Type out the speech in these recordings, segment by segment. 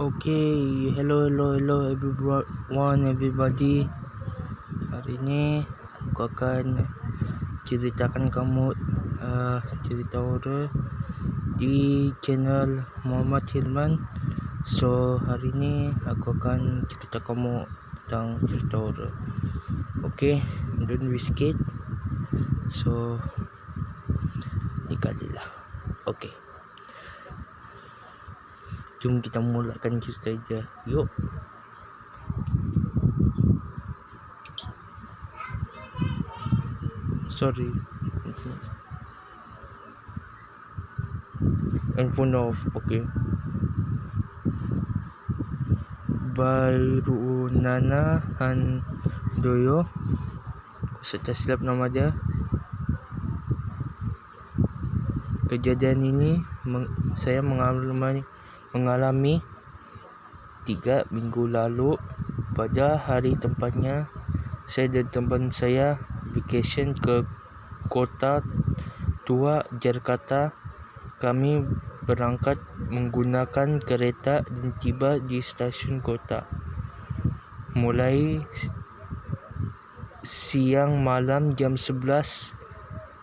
Okay, hello everybody. Hari ini aku akan ceritakan kamu cerita horor di channel Muhammad Hilman. So hari ini aku akan cerita kamu tentang cerita horor. Okay, don't be scared. So nikalilah. Okay, jom kita mulakan cerita aja. Yuk. Sorry, handphone off. Okay. Bairunana Handoyo, tak silap nama dia. Kejadian ini saya mengalami 3 minggu lalu. Pada hari tempatnya, saya dan teman saya vacation ke kota tua Jakarta. Kami berangkat menggunakan kereta dan tiba di stasiun kota mulai siang malam jam 11.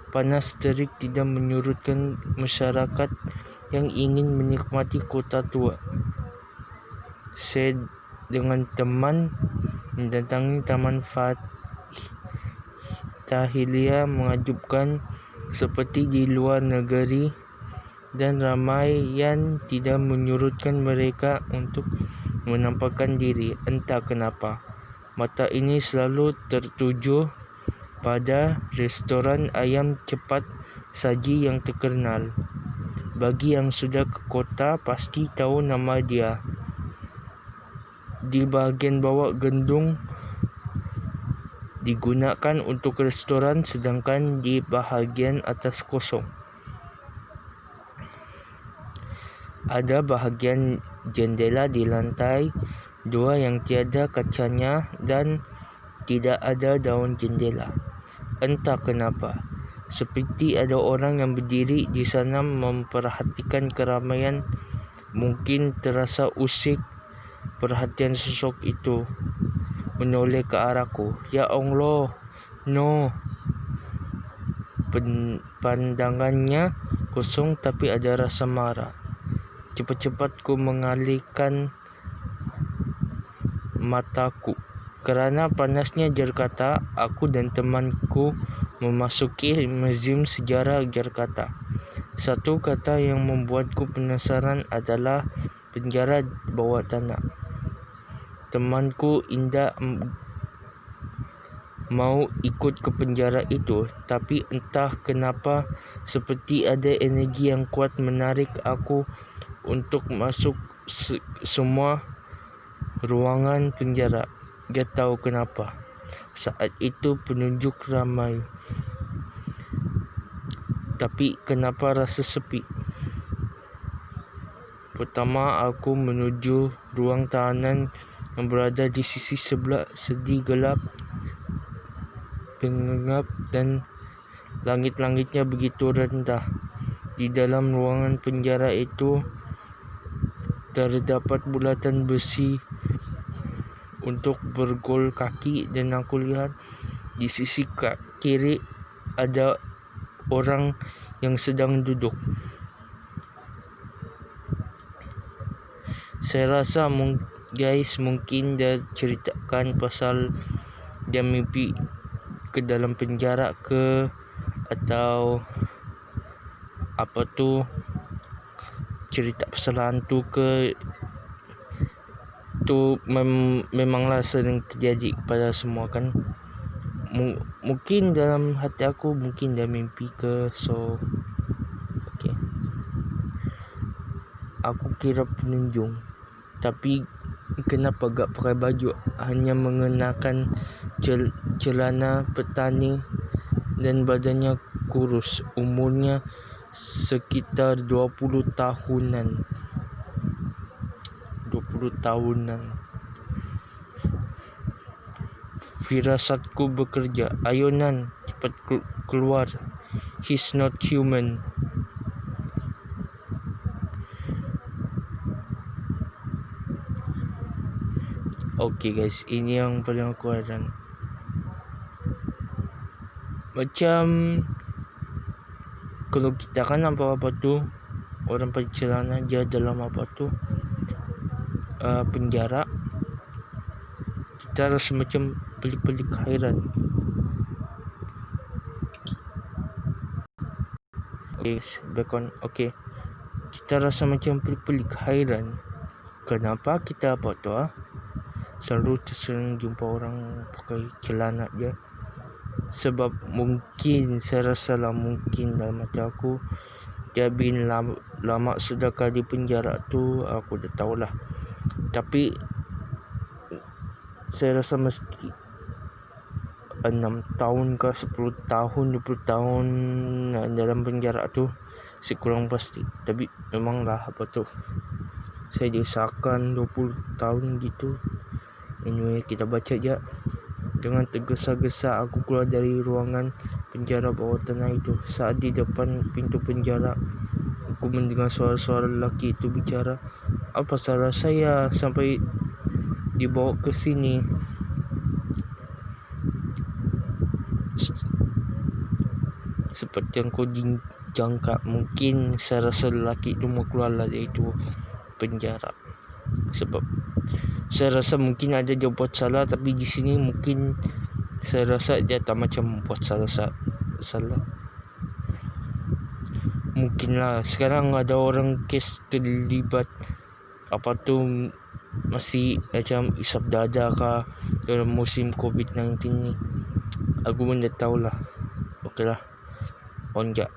Panas terik tidak menyurutkan masyarakat yang ingin menikmati kota tua. Saya dengan teman mendatangi Taman Fatahilya menakjubkan seperti di luar negeri, dan ramaian tidak menyurutkan mereka untuk menampakkan diri. Entah kenapa, mata ini selalu tertuju pada restoran ayam cepat saji yang terkenal. Bagi yang sudah ke kota pasti tahu nama dia. Di bahagian bawah gedung digunakan untuk restoran, sedangkan di bahagian atas kosong. Ada bahagian jendela di lantai 2 yang tiada kacanya dan tidak ada daun jendela. Entah kenapa, seperti ada orang yang berdiri di sana memperhatikan keramaian. Mungkin terasa usik perhatian sosok itu menoleh ke arahku. Ya Allah, no. Pandangannya kosong tapi ada rasa marah. Cepat-cepat ku mengalihkan mataku. Kerana panasnya Jakarta, aku dan temanku memasuki Museum Sejarah Jakarta. Satu kata yang membuatku penasaran adalah penjara bawah tanah. Temanku tidak mau ikut ke penjara itu, tapi entah kenapa seperti ada energi yang kuat menarik aku untuk masuk semua ruangan penjara. Gak tahu kenapa saat itu penunjuk ramai, tapi kenapa rasa sepi. Pertama aku menuju ruang tahanan yang berada di sisi sebelah sedi gelap, pengap, dan langit-langitnya begitu rendah. Di dalam ruangan penjara itu terdapat bulatan besi untuk bergol kaki, dan aku lihat di sisi kiri ada orang yang sedang duduk. Saya rasa mungkin dia ceritakan pasal dia mimpi ke dalam penjara ke, atau apa tu, cerita pasal hantu ke. Tu memanglah sering terjadi kepada semua kan. Mungkin dalam hati aku mungkin dia mimpi ke. So okay, aku kira penunjung, tapi kenapa gak pakai baju, hanya mengenakan celana petani dan badannya kurus. Umurnya sekitar 20 tahunan. Firasatku bekerja. Ayo Nan, cepat keluar. He's not human. Okay guys, ini yang paling aku heran. Macam kalau kita kan nampak apa tu orang perjalanan dia dalam apa tu penjara, kita rasa macam pelik-pelik hairan. Okay, kita rasa macam pelik-pelik hairan. Kenapa kita apa tu selalu tersering jumpa orang pakai celana je? Sebab mungkin saya rasa lah, mungkin dalam mata aku dia bin lama sudah di penjara tu, aku dah tahulah. Tapi saya rasa mesti 6 tahun ke 10 tahun 20 tahun dalam penjara tu, sekurang pasti. Tapi memanglah apa tu, saya desakan 20 tahun gitu. Anyway, kita baca je. Dengan tergesa-gesa aku keluar dari ruangan penjara bawah tanah itu. Saat di depan pintu penjara, aku mendengar suara-suara lelaki itu bicara. Apa salah saya sampai dibawa ke sini? Seperti yang kau jangka, mungkin saya rasa lelaki itu mau keluar dari itu penjara. Sebab saya rasa mungkin ada dia buat salah, tapi di sini mungkin saya rasa dia tak macam buat salah. Mungkin lah sekarang ada orang kes terlibat apa tu, masih macam isap dada kah dalam musim COVID-19 ni. Aku pun dah tahulah. Okey lah, onjak.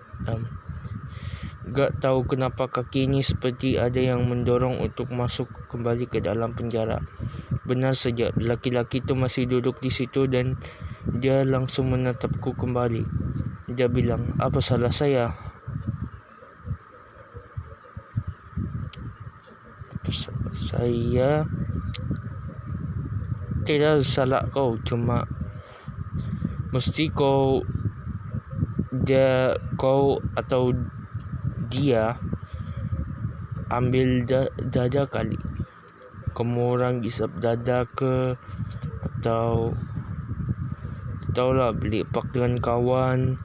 Gak tahu kenapa kaki ini seperti ada yang mendorong untuk masuk kembali ke dalam penjara. Benar saja, laki-laki itu masih duduk di situ dan dia langsung menatapku kembali. Dia bilang, apa salah saya? Apa salah saya? Tidak salah kau, cuma mesti kau atau dia ambil dada kali. Kamu orang isap dada ke, atau taulah beli pak dengan kawan,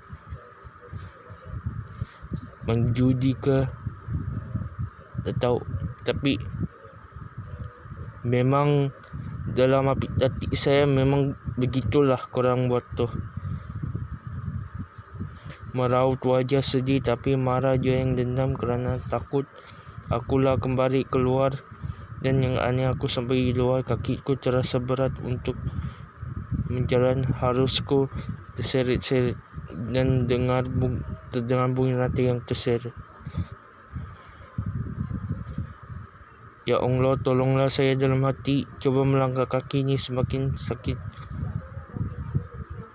menjudi ke, tak tahu. Tapi memang dalam hati saya memang begitulah korang buat tu. Meraut wajah sedih tapi marah je yang dendam kerana takut akulah kembali keluar. Dan yang aneh, aku sampai di luar, kakiku terasa berat untuk menjalan. Harusku terseret-seret dan terdengar bunyi rantai yang terseret. Ya Allah, tolonglah saya dalam hati. Coba melangkah, kaki ini semakin sakit.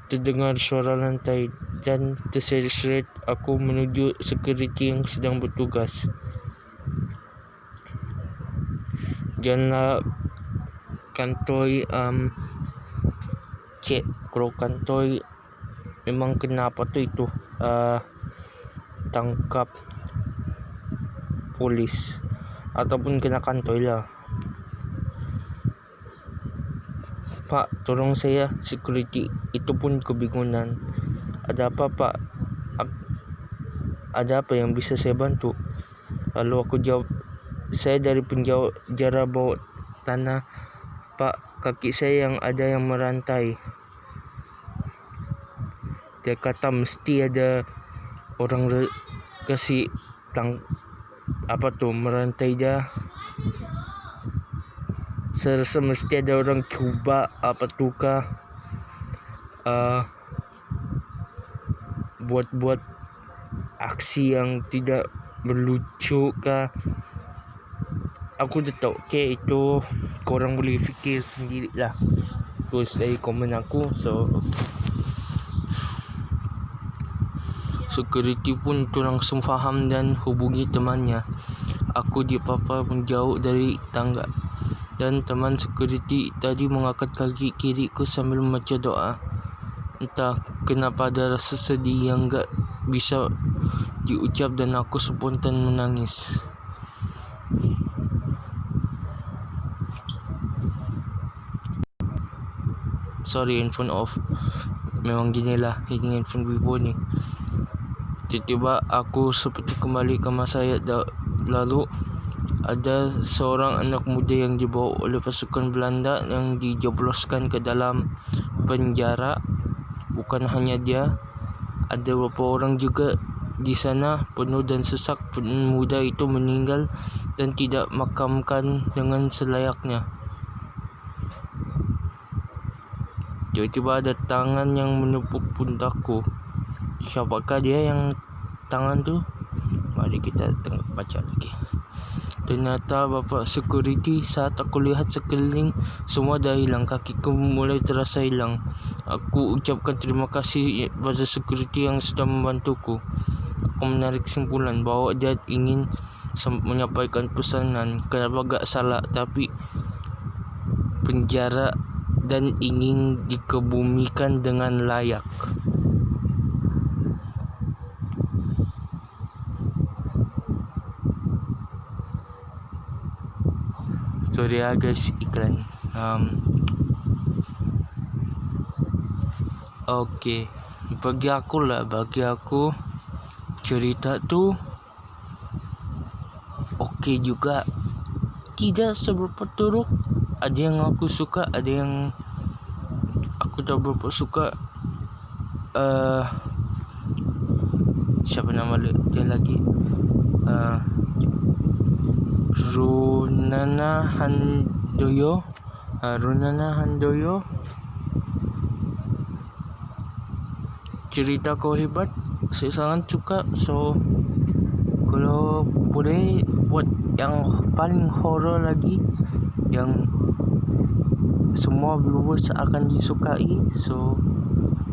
Terdengar suara lantai dan terseret-seret aku menuju security yang sedang bertugas. Janganlah kantoi cek kalau kantoi memang kena apa tu itu tangkap polis ataupun kena kantoi lah. Pak, tolong saya, security itu pun kebingungan. Ada apa Pak? Ada apa yang bisa saya bantu? Lalu aku jawab, saya dari penjara bawah tanah Pak, kaki saya yang ada yang merantai. Dia kata mesti ada orang kasih merantai dia. Saya rasa mesti ada orang cuba apa tu kah buat aksi yang tidak berlucu kah. Aku dah tahu. Okay, itu korang boleh fikir sendirilah. Terus dari komen aku. So security pun tu langsung faham dan hubungi temannya. Aku dipapar menjauh dari tangga dan teman security tadi mengangkat kaki kiriku sambil membaca doa. Entah kenapa ada rasa sedih yang gak bisa diucap dan aku spontan menangis. sorry, handphone off. Memang ginilah ini handphone Vivo ni. Tiba-tiba aku seperti kembali ke masa lalu. Ada seorang anak muda yang dibawa oleh pasukan Belanda yang dijebloskan ke dalam penjara. Bukan hanya dia, ada beberapa orang juga di sana. Penuh dan sesak, pemuda itu meninggal dan tidak makamkan dengan selayaknya. Tiba-tiba ada tangan yang menepuk pundakku. Siapakah dia yang tangan tu? Mari kita tengok baca lagi. Ternyata bapa security. Saat aku lihat sekeliling, semua dah hilang. Kakiku mulai terasa hilang. Aku ucapkan terima kasih pada security yang sudah membantuku. Aku menarik kesimpulan bahawa dia ingin menyampaikan pesanan. Kenapa gak salah, tapi penjara dan ingin dikebumikan dengan layak. Sorry guys, iklan. Okay, bagi aku cerita tu okay juga, tidak seberapa teruk. Ada yang aku suka, ada yang aku tak berapa suka. Siapa nama dia lagi? Runana Handoyo. Cerita kau hebat, saya sangat suka. So kalau boleh buat yang paling horror lagi, yang semua viewers akan disukai. So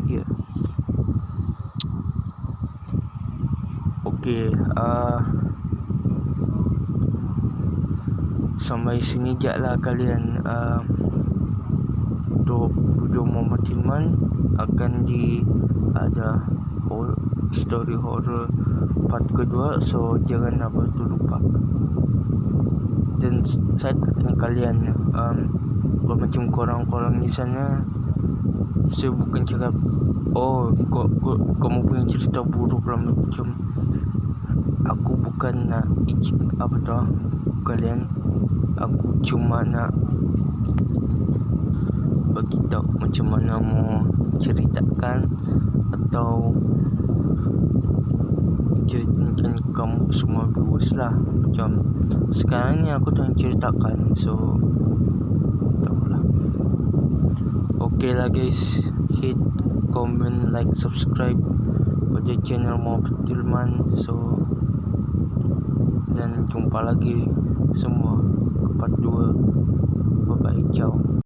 yeah. Okay, sampai sini je lah kalian. Untuk video Muhammad Hilman akan ada story horror part kedua. So jangan apa tu lupa. Dan saya tanya kalian, kalau macam korang-korang di sana, saya bukan cakap kamu punya cerita buruk lah, macam aku bukan nak apa tu kalian. Aku cuma nak bagi tahu macam mana mau ceritakan atau ceritakan kamu semua viewers lah. Macam sekarang ni aku tengah ceritakan. So tahulah. Okay lah guys, hit, comment, like, subscribe pada channel Muhammad Hilman. So dan jumpa lagi semua ke part 2. Bye bye, ciao.